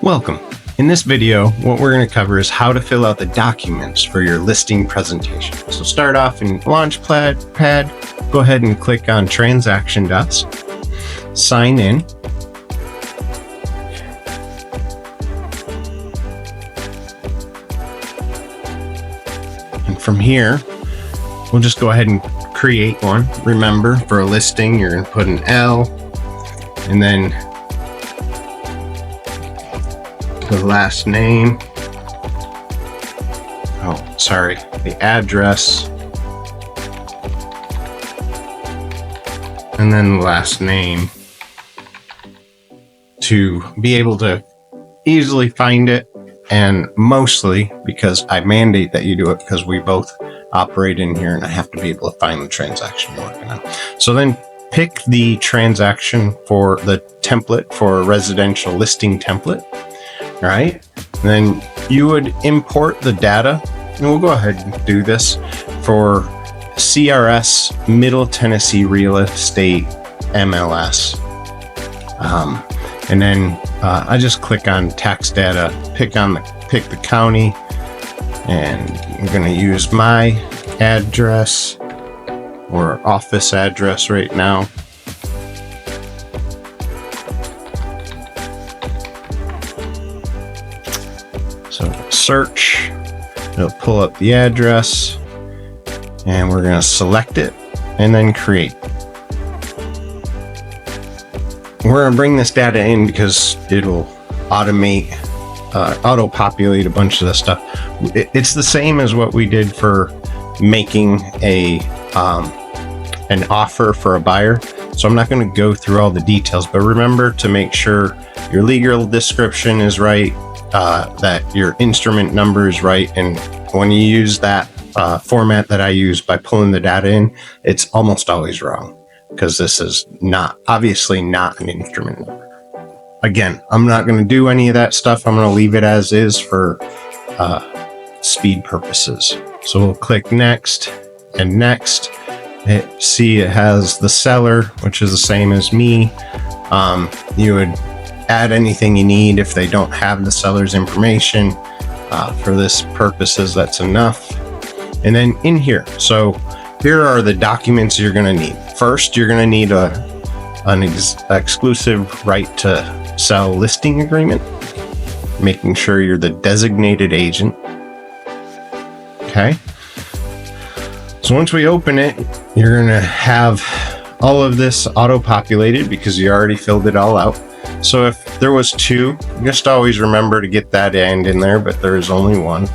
Welcome. In this video, what we're going to cover is how to fill out the documents for your listing presentation. So start off in Launchpad, go ahead and click on Transaction Desk, sign in. And from here, we'll just go ahead and create one. Remember, for a listing, you're going to put an L and then the last name, the address, and then the last name to be able to easily find it. And mostly because I mandate that you do it because we both operate in here and I have to be able to find the transaction you're working on. So then pick the transaction for the template for a residential listing template. All right, and then you would import the data, and we'll go ahead and do this for CRS Middle Tennessee Real Estate MLS. And then I just click on tax data, pick the county, and I'm going to use my address or office address right now. So search, it'll pull up the address and we're going to select it and then create. We're going to bring this data in because it'll auto-populate a bunch of the stuff. It's the same as what we did for making an offer for a buyer. So I'm not going to go through all the details, but remember to make sure your legal description is right, that your instrument number is right. And when you use that format that I use by pulling the data in, it's almost always wrong because this is obviously not an instrument number. Again, I'm not going to do any of that stuff. I'm going to leave it as is for speed purposes. So we'll click next and next. See, it has the seller, which is the same as me. You would add anything you need if they don't have the seller's information. For this purposes, that's enough. And then in here, so here are the documents you're going to need. First, you're going to need an exclusive right to sell listing agreement, making sure you're the designated agent. Okay. So once we open it, you're going to have all of this auto-populated because you already filled it all out. So if there was two, just always remember to get that end in there, but there is only one.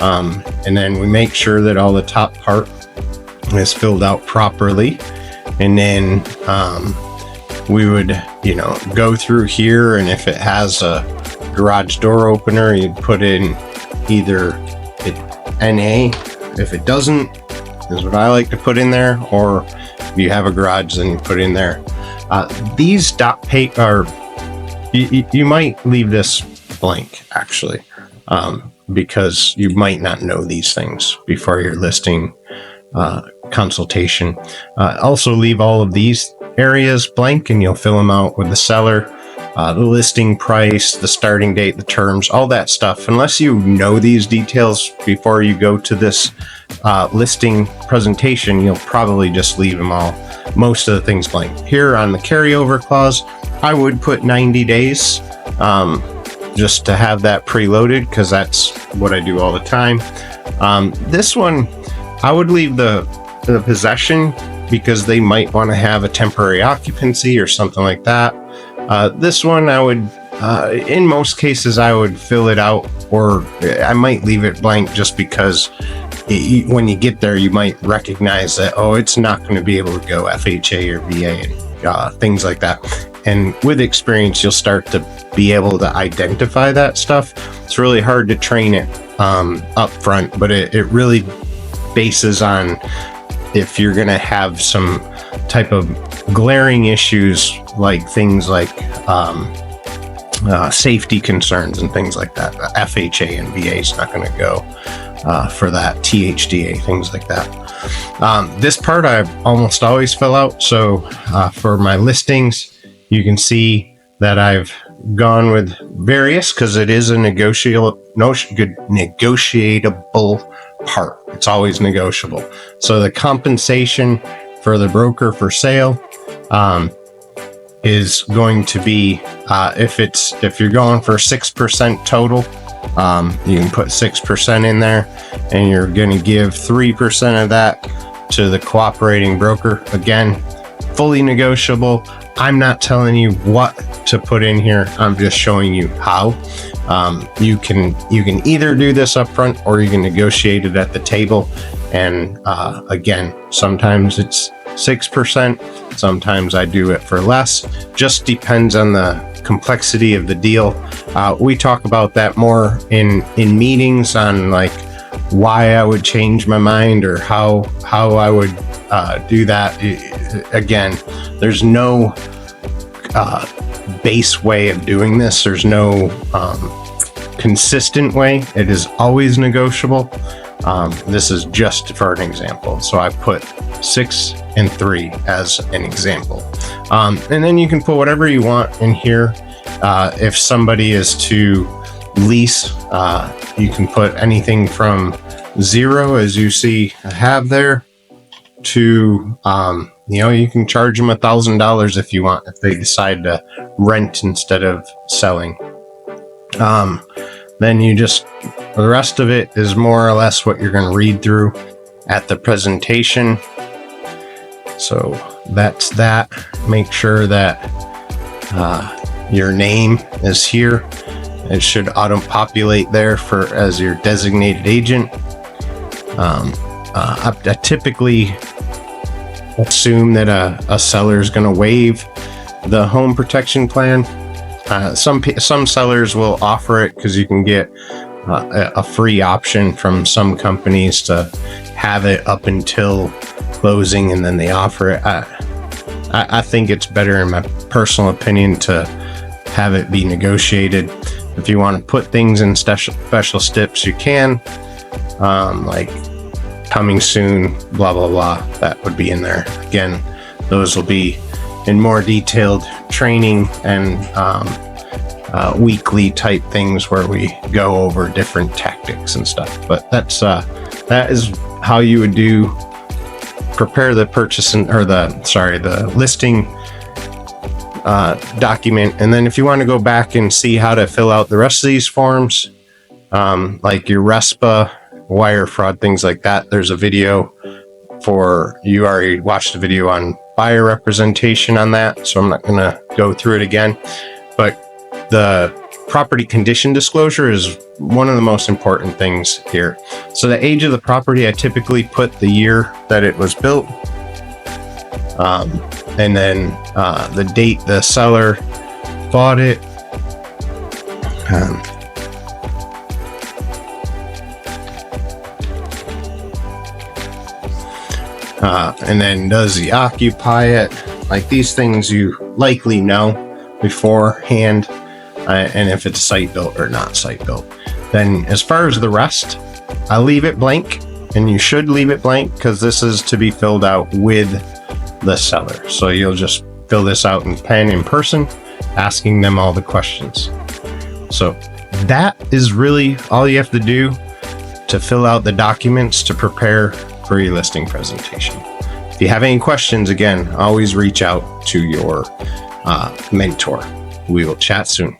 And then we make sure that all the top part is filled out properly. And then we would, go through here, and if it has a garage door opener, you'd put in either NA. If it doesn't, is what I like to put in there, or if you have a garage, then you put in there. These dot pay are, you might leave this blank actually, because you might not know these things before your listing consultation. Also leave all of these areas blank and you'll fill them out with the seller, the listing price, the starting date, the terms, all that stuff. Unless you know these details before you go to this listing presentation, you'll probably just leave them all, most of the things blank. Here on the carryover clause, I would put 90 days just to have that preloaded because that's what I do all the time. This one, I would leave the possession because they might want to have a temporary occupancy or something like that. This one, I would, in most cases, I would fill it out, or I might leave it blank just because when you get there, you might recognize that, it's not going to be able to go FHA or VA and things like that. And with experience, you'll start to be able to identify that stuff. It's really hard to train it up front, but it really bases on if you're going to have some type of glaring issues, like things like safety concerns and things like that. FHA and VA is not going to go for that. THDA, things like that. This part I almost always fill out. So for my listings, you can see that I've gone with various, because it is a negotiable part. It's always negotiable. So the compensation for the broker for sale is going to be if you're going for 6% total, you can put 6% in there, and you're going to give 3% of that to the cooperating broker. Again, fully negotiable. I'm not telling you what to put in here. I'm just showing you how. You can either do this up front, or you can negotiate it at the table. And again, sometimes it's 6%. Sometimes I do it for less. Just depends on the complexity of the deal. We talk about that more in meetings, on like why I would change my mind, or how I would do that. Again, there's no base way of doing this. There's no consistent way. It is always negotiable. This is just for an example. So I put 6 and 3 as an example. And then you can put whatever you want in here. If somebody is to lease, you can put anything from 0, as you see I have there, to you can charge them $1,000 if you want, if they decide to rent instead of selling. Then the rest of it is more or less what you're going to read through at the presentation. So that's that. Make sure that your name is here. It should auto-populate there as your designated agent. I typically assume that a seller is going to waive the home protection plan. Some sellers will offer it, because you can get a free option from some companies to have it up until closing, and then they offer it. I think it's better, in my personal opinion, to have it be negotiated. If you want to put things in special steps, you can, like coming soon, blah blah blah. That would be in there. Again, those will be in more detailed training and weekly type things, where we go over different tactics and stuff. But that is how you would prepare the the listing document. And then if you want to go back and see how to fill out the rest of these forms, like your RESPA, wire fraud, things like that, there's a video you already watched the video on buyer representation on that, so I'm not going to go through it again. But the property condition disclosure is one of the most important things here. So the age of the property, I typically put the year that it was built, and then the date the seller bought it, and then does he occupy it. Like, these things you likely know beforehand, and if it's site built or not site built. Then as far as the rest, I leave it blank, and you should leave it blank, because this is to be filled out with the seller. So you'll just fill this out in pen in person, asking them all the questions. So that is really all you have to do to fill out the documents to prepare for your listing presentation. If you have any questions, again, always reach out to your mentor. We will chat soon.